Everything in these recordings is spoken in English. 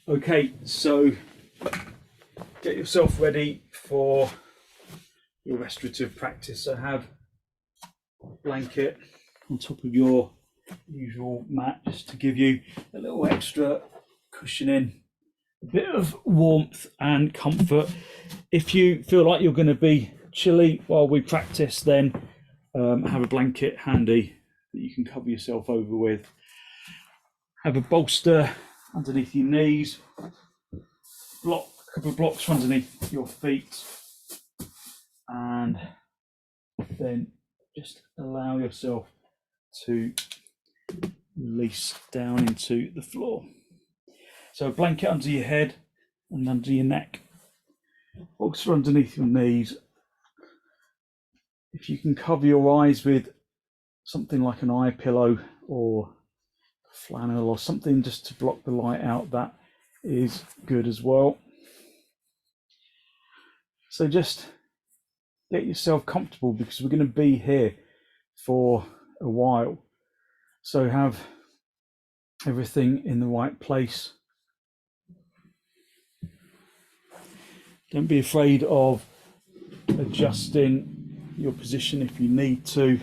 Okay, so get yourself ready for your restorative practice. So have a blanket on top of your usual mat just to give you a little extra cushioning, a bit of warmth and comfort. If you feel like you're going to be chilly while we practice, then have a blanket handy that you can cover yourself over with. Have a bolster underneath your knees, a couple of blocks underneath your feet, and then just allow yourself to release down into the floor. So a blanket under your head and under your neck, bolster underneath your knees. If you can cover your eyes with something like an eye pillow or flannel or something just to block the light out, that is good as well. So just get yourself comfortable because we're going to be here for a while. So have everything in the right place. Don't be afraid of adjusting your position if you need to.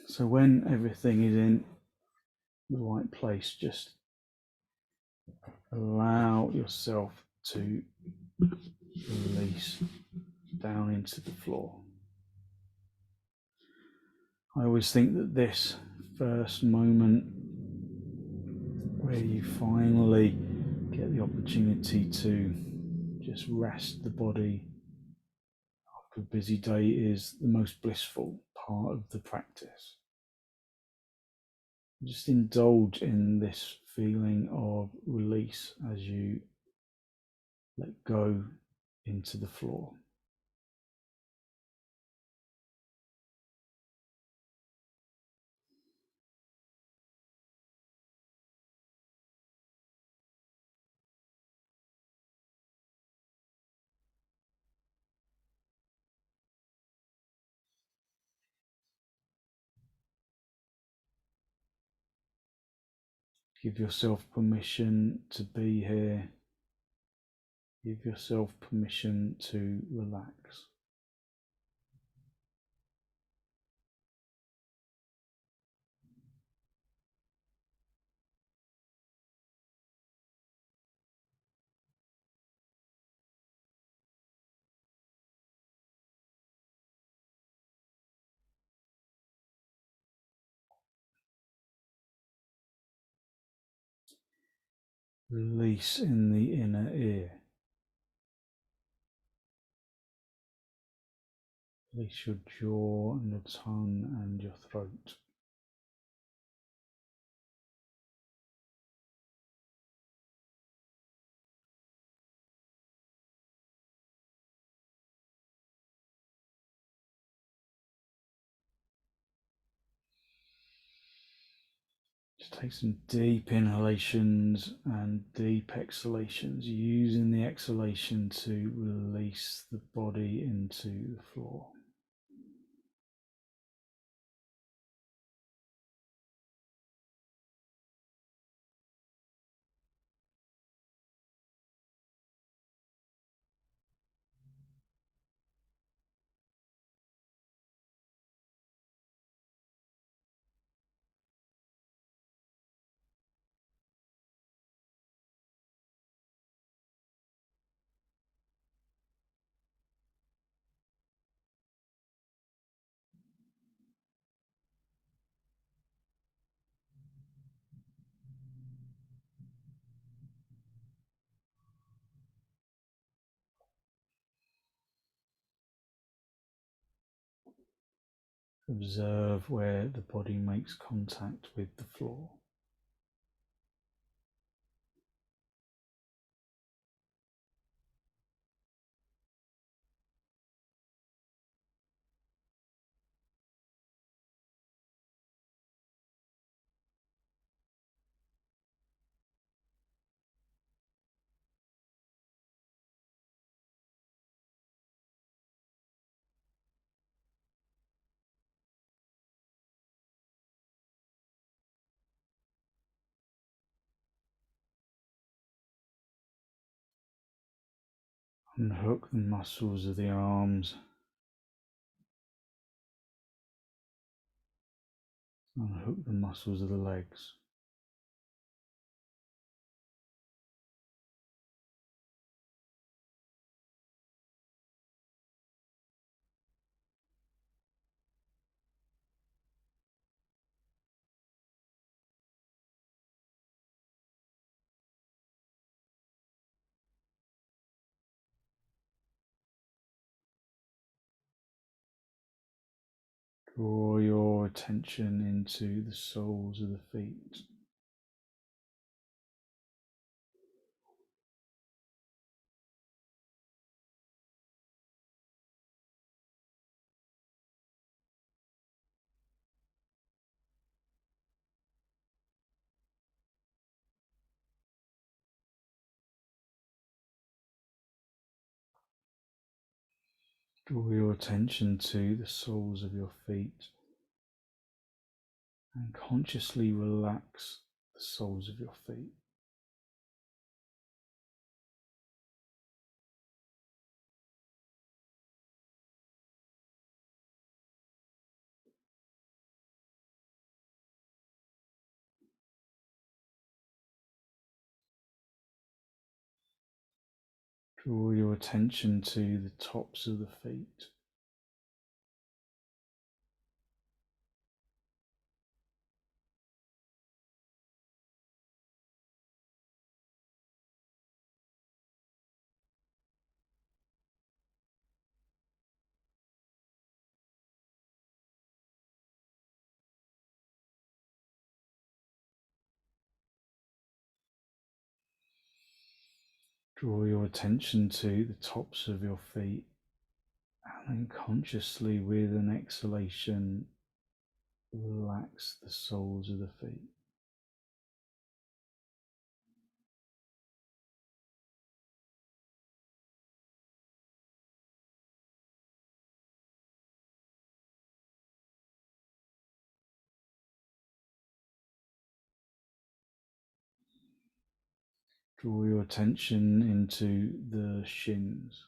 So when everything is in the right place, just allow yourself to release down into the floor. I always think that this first moment where you finally get the opportunity to just rest the body after a busy day is the most blissful part of the practice. Just indulge in this feeling of release as you let go into the floor. Give yourself permission to be here. Give yourself permission to relax. Release in the inner ear. Release your jaw and your tongue and your throat. Just take some deep inhalations and deep exhalations, using the exhalation to release the body into the floor. Observe where the body makes contact with the floor. Unhook the muscles of the arms. Unhook the muscles of the legs. Draw your attention into the soles of the feet. Draw your attention to the soles of your feet and consciously relax the soles of your feet. Draw your attention to the tops of the feet. Draw your attention to the tops of your feet and then consciously, with an exhalation, relax the soles of the feet. Draw your attention into the shins.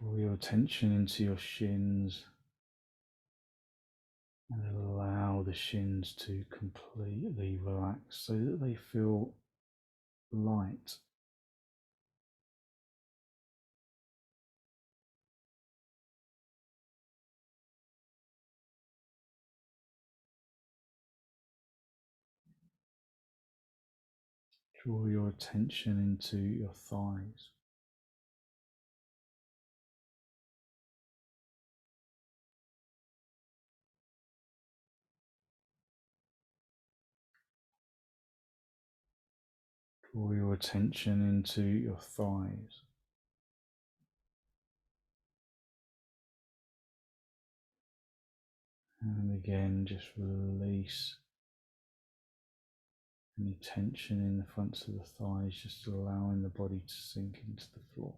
Draw your attention into your shins and allow the shins to completely relax so that they feel light. Draw your attention into your thighs. Draw your attention into your thighs. And again, just release any tension in the fronts of the thighs, just allowing the body to sink into the floor.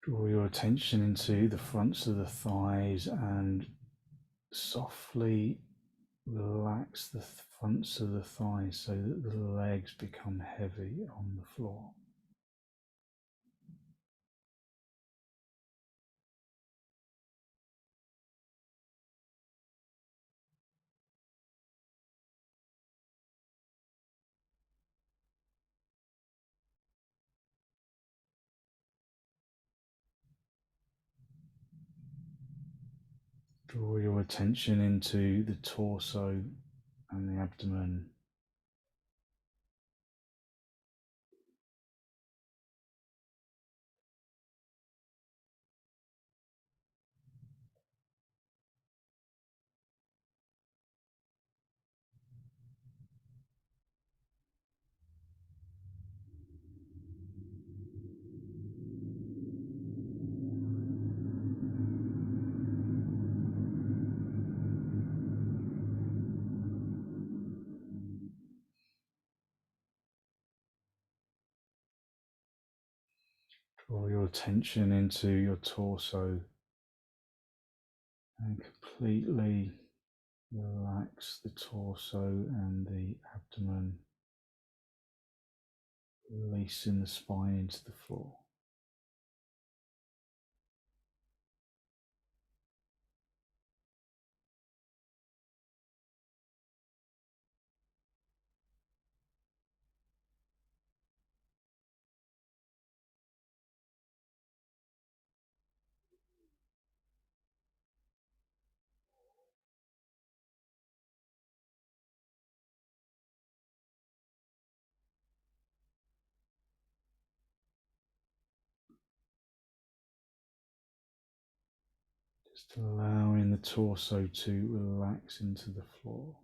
Draw your attention into the fronts of the thighs and softly relax the fronts of the thighs so that the legs become heavy on the floor. Draw your attention into the torso and the abdomen. Draw your attention into your torso and completely relax the torso and the abdomen, releasing the spine into the floor. Just allowing the torso to relax into the floor.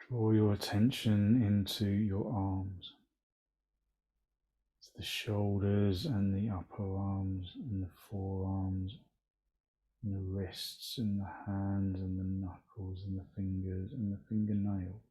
Draw your attention into your arms. It's the shoulders and the upper arms and the forearms and the wrists and the hands and the knuckles and the fingers and the fingernails.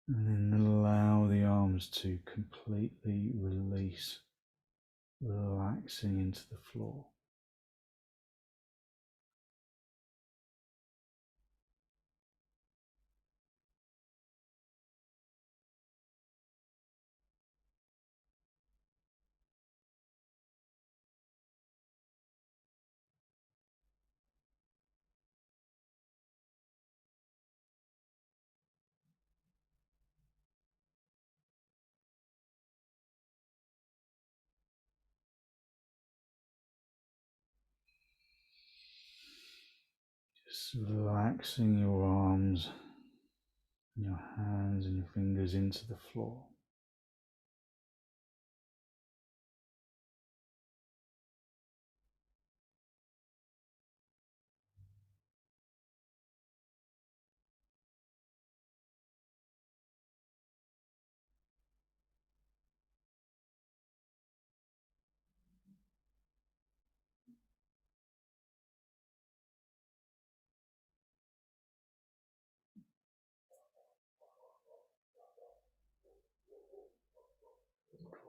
And then allow the arms to completely release, relaxing into the floor. Just relaxing your arms, and your hands and your fingers into the floor.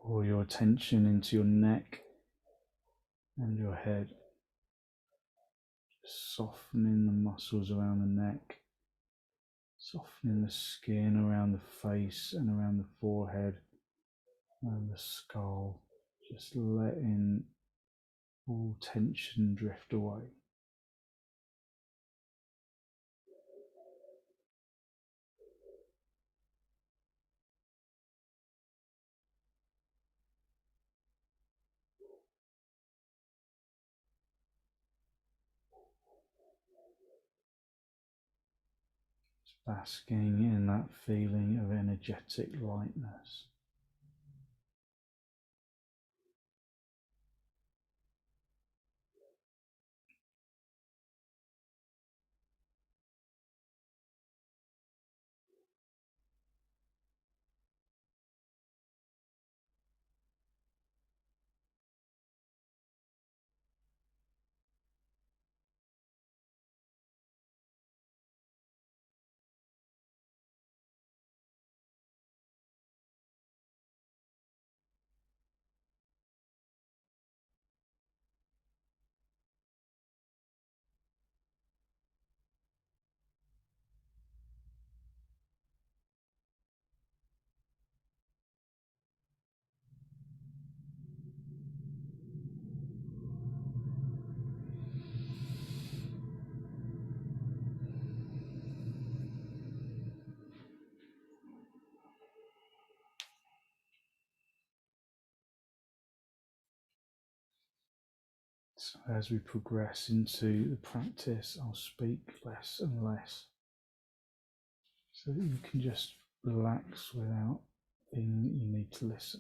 Draw your attention into your neck and your head, just softening the muscles around the neck, softening the skin around the face and around the forehead and the skull, just letting all tension drift away. Basking in that feeling of energetic lightness. So as we progress into the practice, I'll speak less and less so that you can just relax without feeling that you need to listen.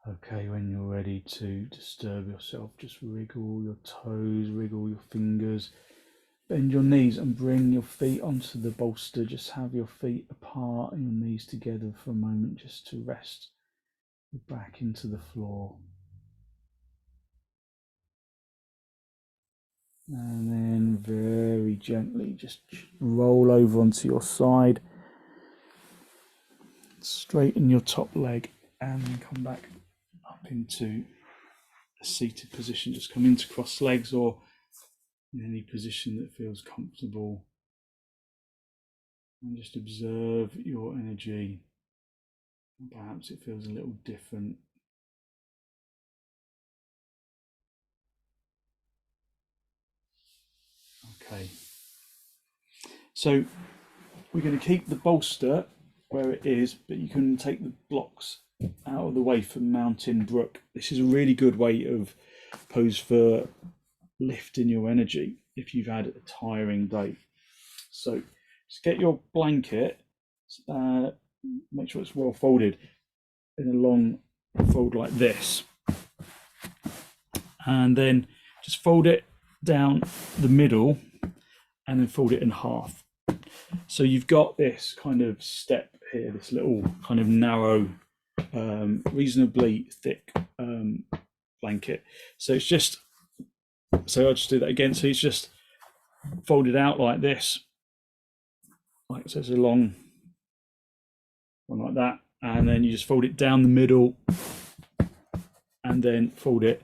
Okay, when you're ready to disturb yourself, just wriggle your toes, wriggle your fingers, bend your knees and bring your feet onto the bolster. Just have your feet apart and your knees together for a moment just to rest your back into the floor. And then very gently just roll over onto your side. Straighten your top leg and then come back up into a seated position. Just come into cross legs or in any position that feels comfortable. And just observe your energy. Perhaps it feels a little different. Okay. So we're going to keep the bolster where it is, but you can take the blocks out of the way for Mountain Brook. This is a really good way of pose for lifting your energy if you've had a tiring day. So just get your blanket, make sure it's well folded in a long fold like this, and then just fold it down the middle and then fold it in half. So you've got this kind of step here, this little kind of narrow, reasonably thick blanket. So it's just, so I'll just do that again. So it's just folded out like this, like so it's a long one like that, and then you just fold it down the middle and then fold it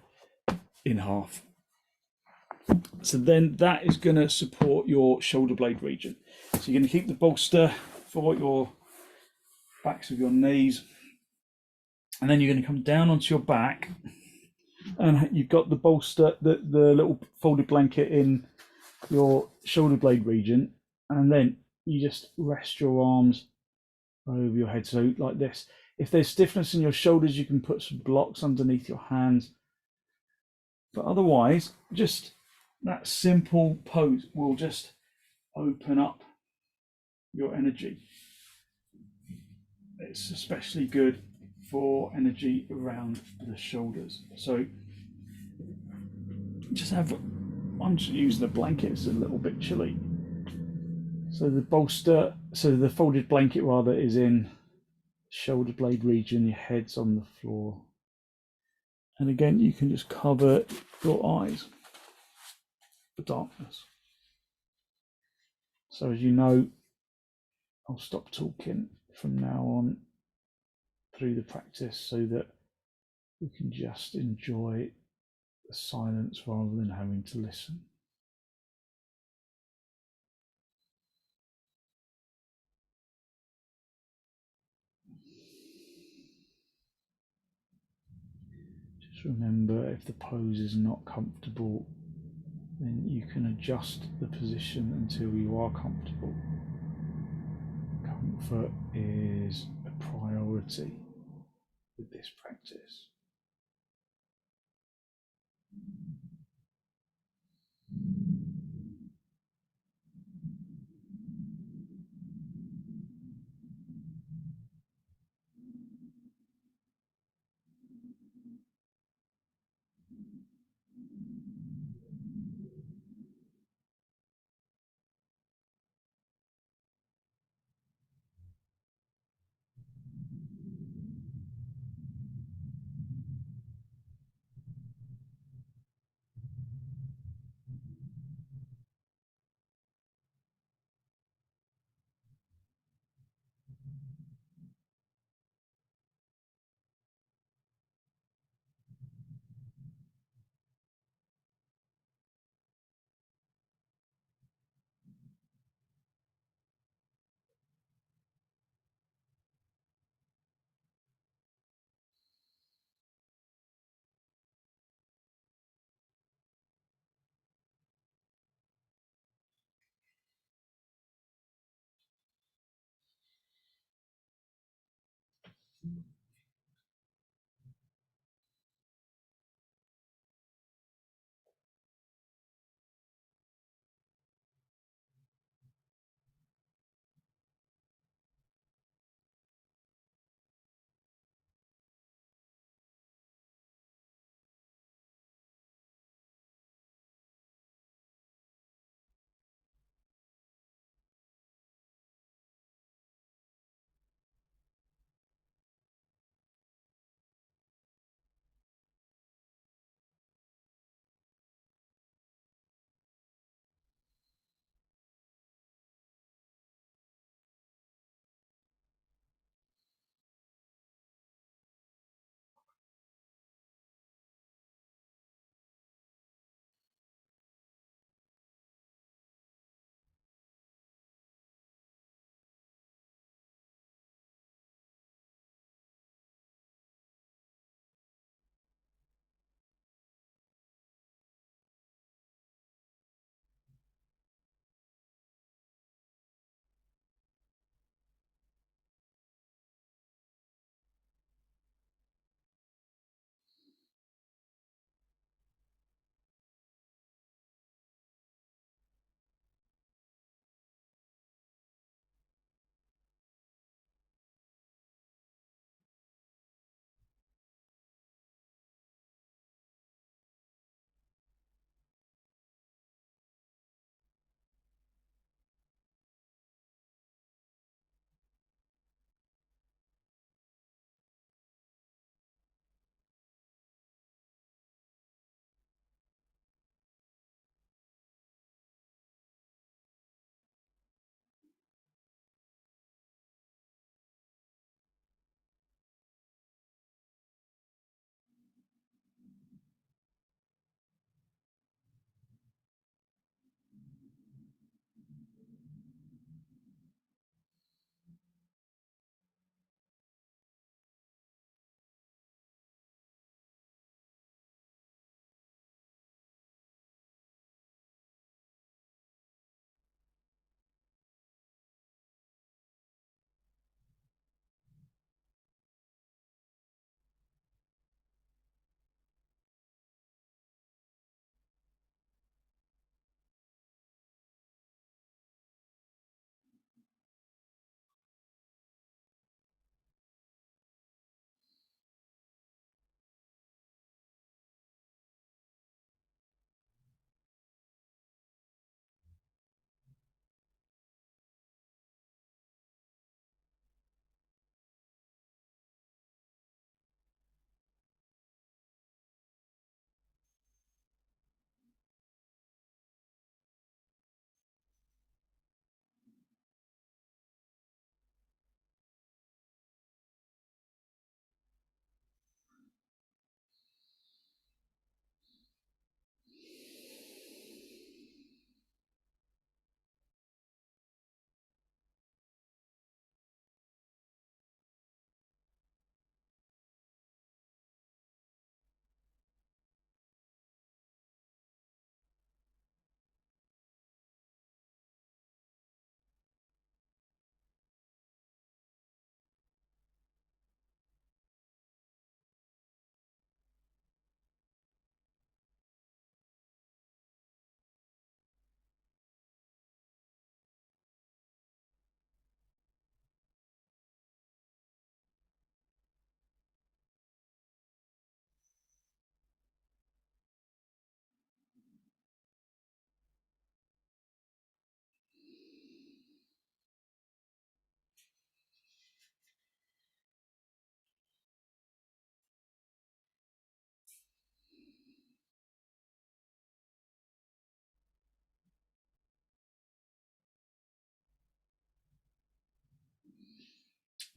in half. So then that is going to support your shoulder blade region. So you're going to keep the bolster for your backs of your knees, and then you're going to come down onto your back, and you've got the bolster, the little folded blanket in your shoulder blade region, and then you just rest your arms over your head, so like this. If there's stiffness in your shoulders, you can put some blocks underneath your hands, but otherwise just that simple pose will just open up your energy. It's especially good for energy around the shoulders. So just have, I'm just using the blanket, it's a little bit chilly. So the bolster, so the folded blanket rather, is in shoulder blade region, your head's on the floor. And again, you can just cover your eyes for darkness. So as you know, I'll stop talking from now on through the practice so that we can just enjoy the silence rather than having to listen. Just remember, if the pose is not comfortable, then you can adjust the position until you are comfortable. Comfort is a priority with this practice.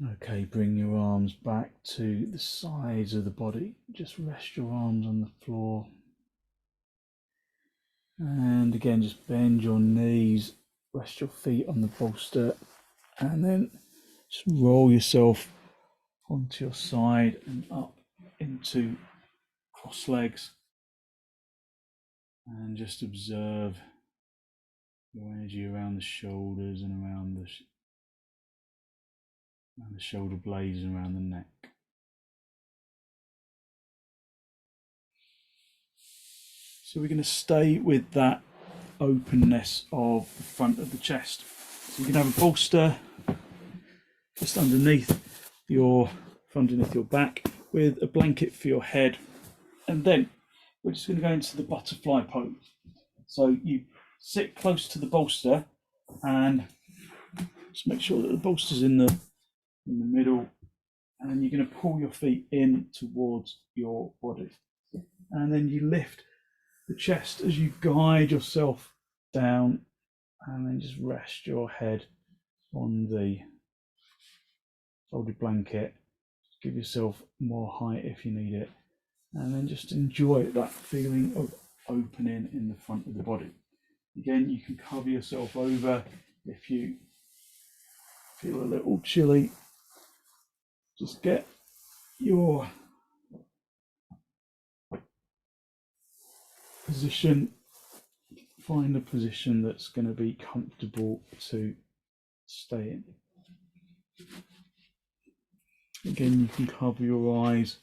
Okay, bring your arms back to the sides of the body. Just rest your arms on the floor. And again, just bend your knees, rest your feet on the bolster, and then just roll yourself onto your side and up into cross legs. And just observe your energy around the shoulders and around the shoulder blades and around the neck. So we're going to stay with that openness of the front of the chest. So you can have a bolster just underneath your back with a blanket for your head, and then we're just going to go into the butterfly pose. So you sit close to the bolster and just make sure that the bolster's in the middle, and then you're going to pull your feet in towards your body, and then you lift the chest as you guide yourself down, and then just rest your head on the folded blanket. Just give yourself more height if you need it, and then just enjoy that feeling of opening in the front of the body. Again, you can cover yourself over if you feel a little chilly. Just get your position, find a position that's going to be comfortable to stay in. Again, you can cover your eyes.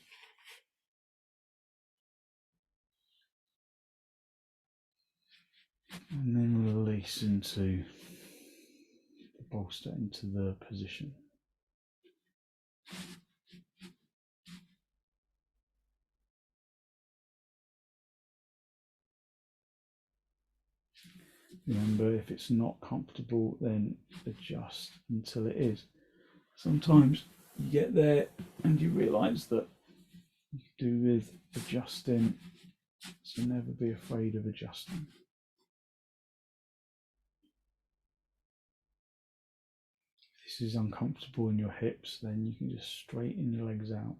And then release into the bolster, into the position. Remember, if it's not comfortable, then adjust until it is. Sometimes you get there and you realise that you could do with adjusting, so never be afraid of adjusting. If this is uncomfortable in your hips, then you can just straighten your legs out.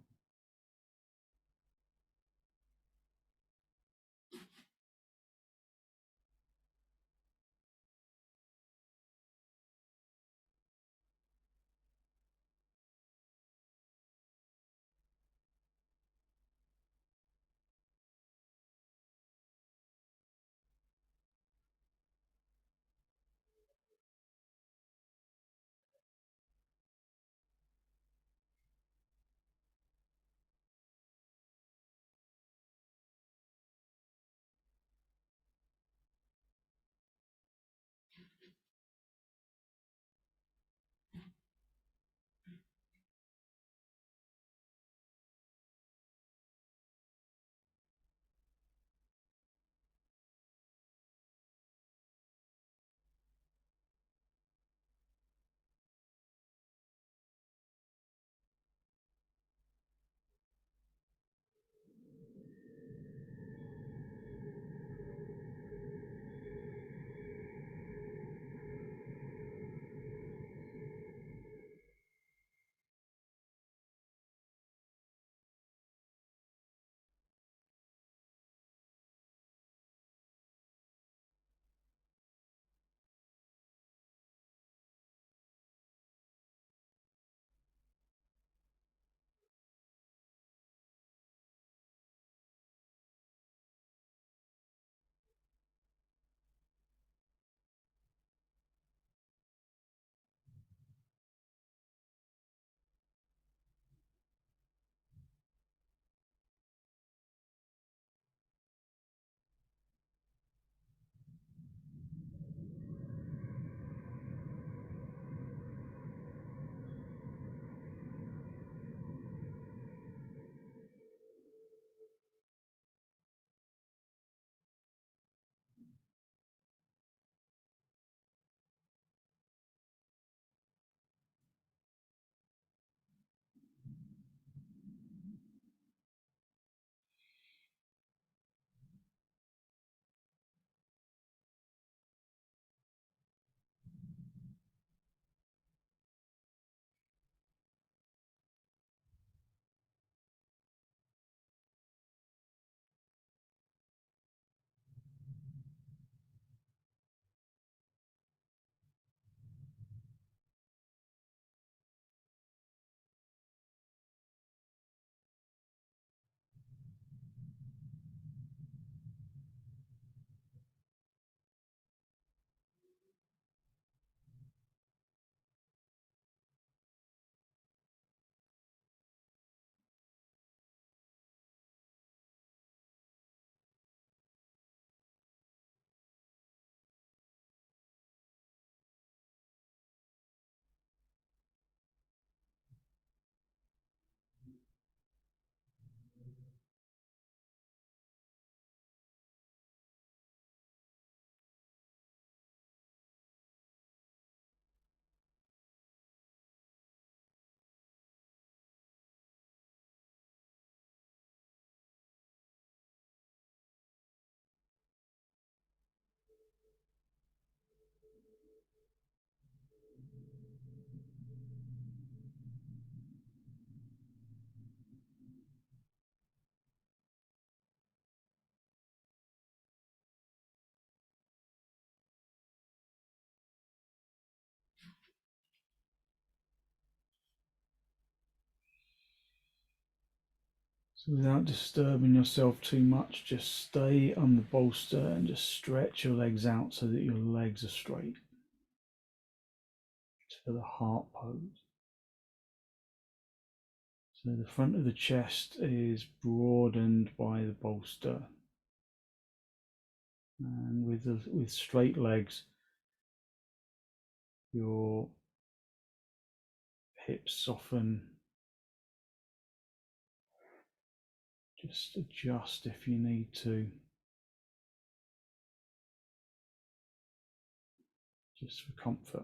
So without disturbing yourself too much, just stay on the bolster and just stretch your legs out so that your legs are straight for the heart pose. So the front of the chest is broadened by the bolster, and with straight legs, your hips soften. Just adjust if you need to, just for comfort.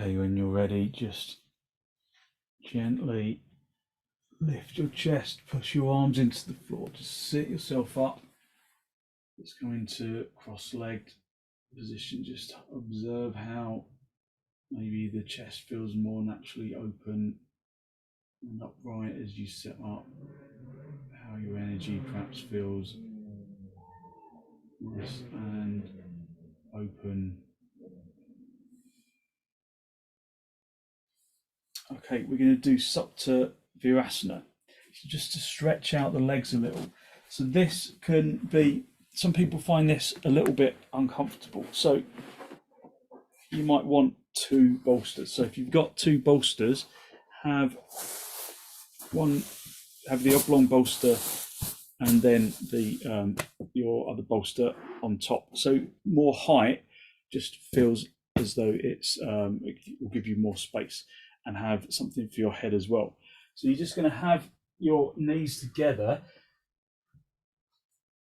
Okay, when you're ready, just gently lift your chest, push your arms into the floor, just sit yourself up. Just go into cross-legged position, just observe how maybe the chest feels more naturally open and upright as you sit up, how your energy perhaps feels Nice and open. Okay, we're going to do Supta Virasana, so just to stretch out the legs a little. So this can be, some people find this a little bit uncomfortable. So you might want two bolsters. So if you've got two bolsters, have the oblong bolster and then the your other bolster on top. So more height just feels as though it will give you more space, and have something for your head as well. So you're just going to have your knees together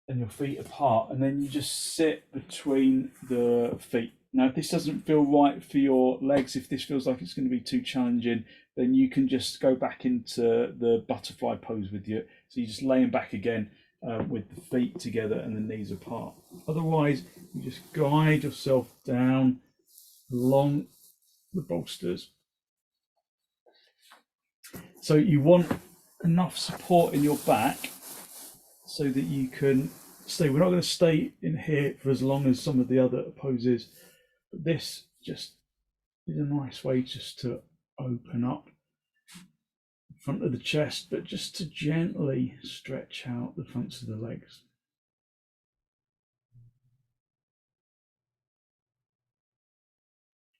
and your feet apart, and then you just sit between the feet. Now, if this doesn't feel right for your legs, if this feels like it's going to be too challenging, then you can just go back into the butterfly pose with you. So you're just laying back again with the feet together and the knees apart. Otherwise, you just guide yourself down along the bolsters. So you want enough support in your back so that you can stay. We're not going to stay in here for as long as some of the other poses, but this just is a nice way just to open up the front of the chest, but just to gently stretch out the fronts of the legs.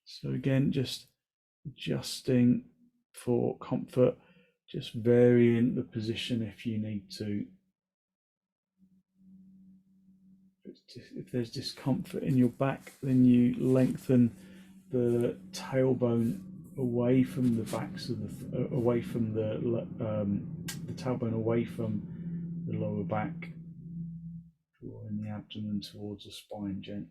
So again, just adjusting for comfort, just varying the position if you need to. If there's discomfort in your back, then you lengthen the tailbone away from the backs of away from the tailbone away from the lower back, drawing the abdomen towards the spine gently.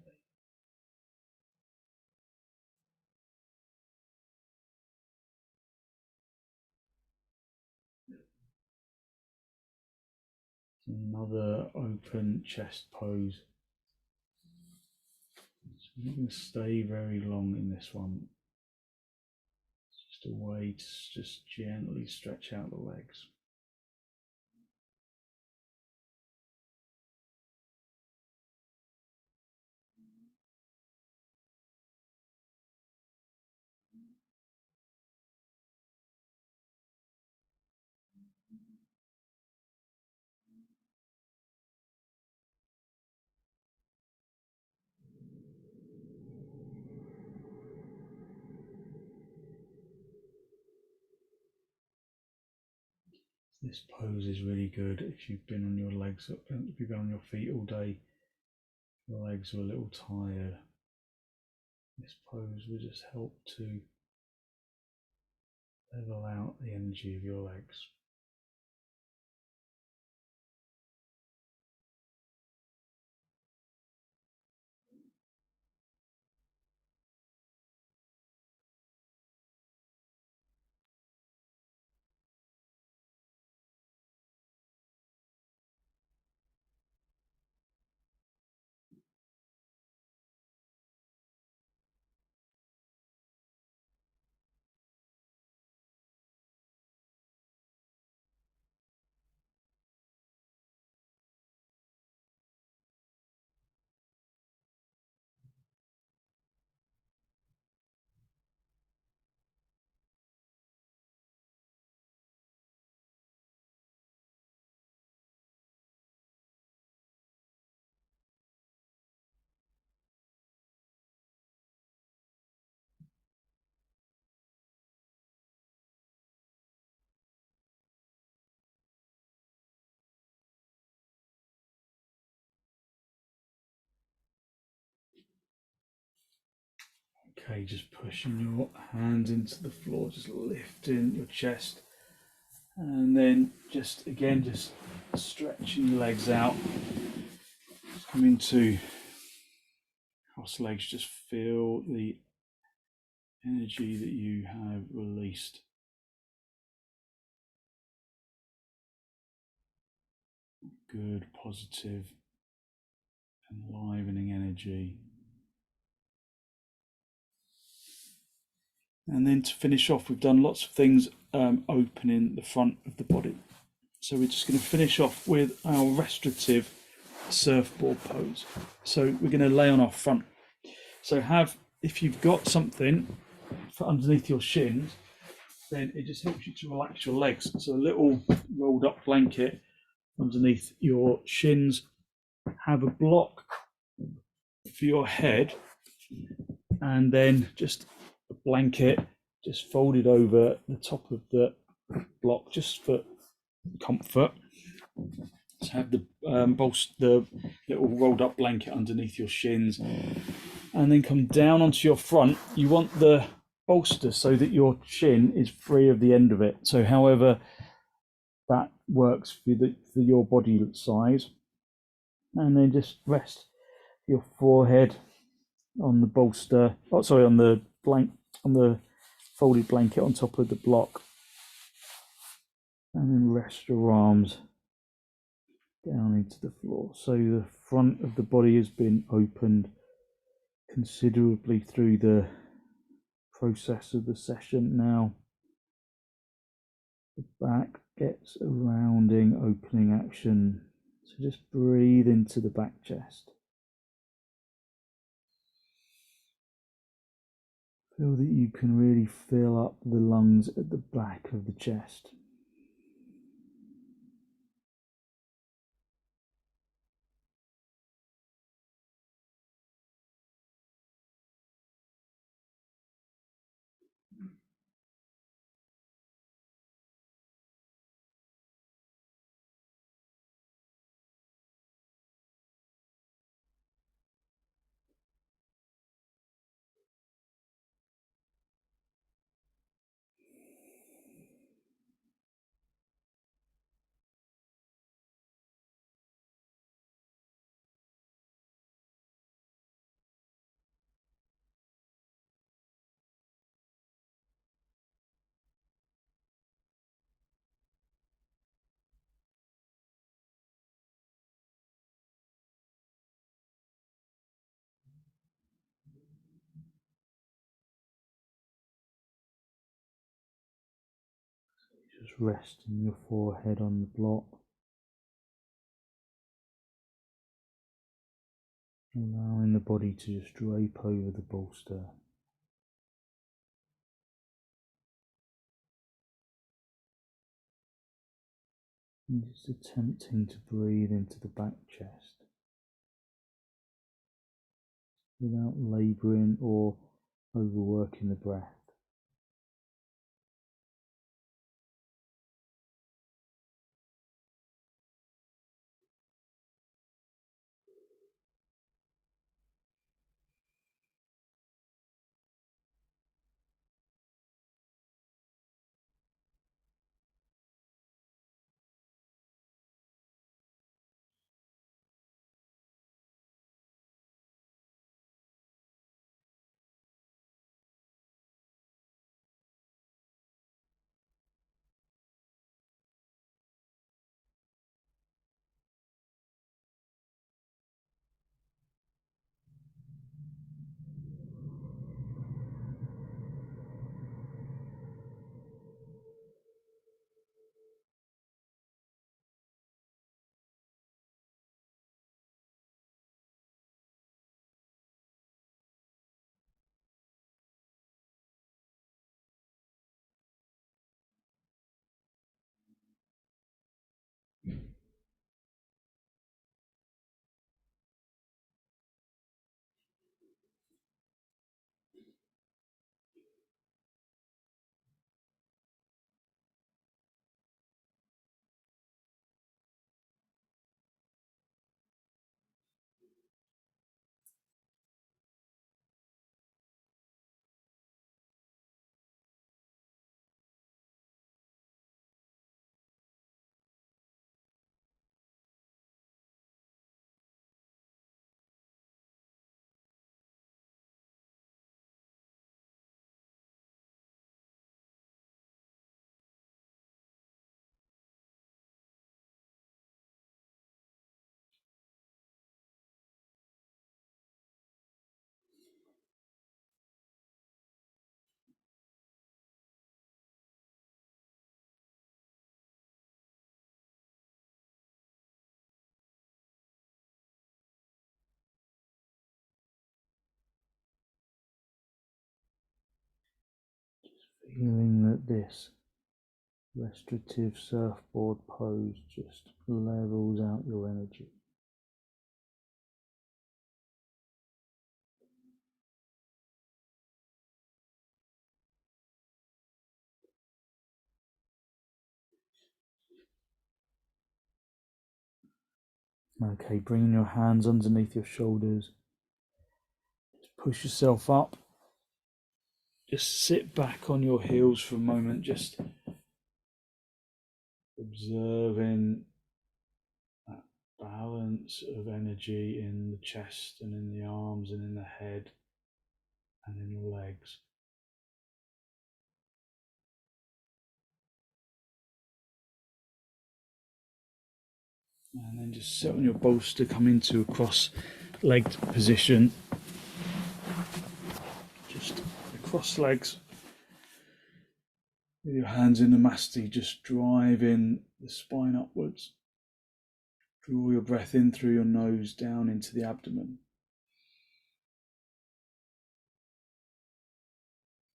Another open chest pose. So you're not going to stay very long in this one. It's just a way to just gently stretch out the legs. This pose is really good if you've been on your legs, if you've been on your feet all day, your legs are a little tired. This pose will just help to level out the energy of your legs. Okay, just pushing your hands into the floor, just lifting your chest, and then just again, just stretching your legs out. Just come into cross legs, just feel the energy that you have released. Good, positive, enlivening energy. And then to finish off, we've done lots of things opening the front of the body. So we're just going to finish off with our restorative surfboard pose. So we're going to lay on our front. So if you've got something for underneath your shins, then it just helps you to relax your legs. So a little rolled up blanket underneath your shins. Have a block for your head, and then just a blanket just folded over the top of the block just for comfort. So have the the little rolled up blanket underneath your shins, and then come down onto your front. You want the bolster so that your chin is free of the end of it. So however that works for your body size, and then just rest your forehead on the bolster. Oh, sorry, on the folded blanket on top of the block, and then rest your arms down into the floor. So the front of the body has been opened considerably through the process of the session. Now the back gets a rounding, opening action. So just breathe into the back chest. Feel that you can really fill up the lungs at the back of the chest. Just resting your forehead on the block, allowing the body to just drape over the bolster. And just attempting to breathe into the back chest without labouring or overworking the breath. Feeling that this restorative surfboard pose just levels out your energy. Okay, bringing your hands underneath your shoulders. Just push yourself up. Just sit back on your heels for a moment, just observing that balance of energy in the chest and in the arms and in the head and in the legs. And then just sit on your bolster, come into a cross-legged position. Just cross legs with your hands in the masti, just driving the spine upwards. Draw your breath in through your nose down into the abdomen.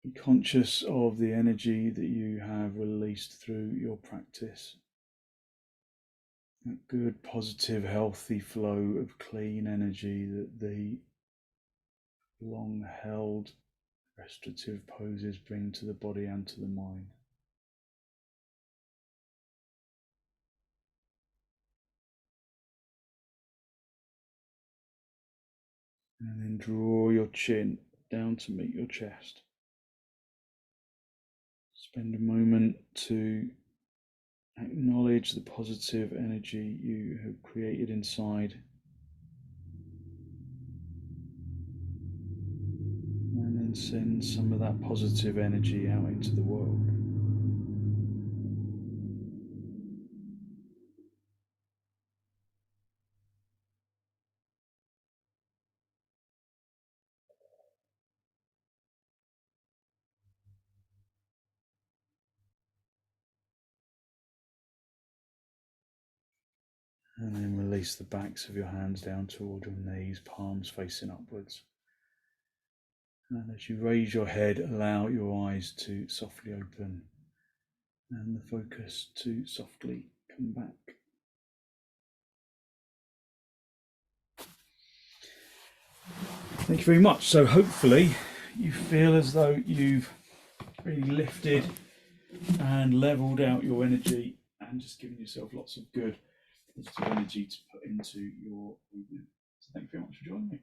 Be conscious of the energy that you have released through your practice. That good, positive, healthy flow of clean energy that the long held restorative poses bring to the body and to the mind. And then draw your chin down to meet your chest. Spend a moment to acknowledge the positive energy you have created inside. And then send some of that positive energy out into the world. And then release the backs of your hands down toward your knees, palms facing upwards. And as you raise your head, allow your eyes to softly open and the focus to softly come back. Thank you very much. So hopefully you feel as though you've really lifted and leveled out your energy and just given yourself lots of good positive energy to put into your movement. So thank you very much for joining me.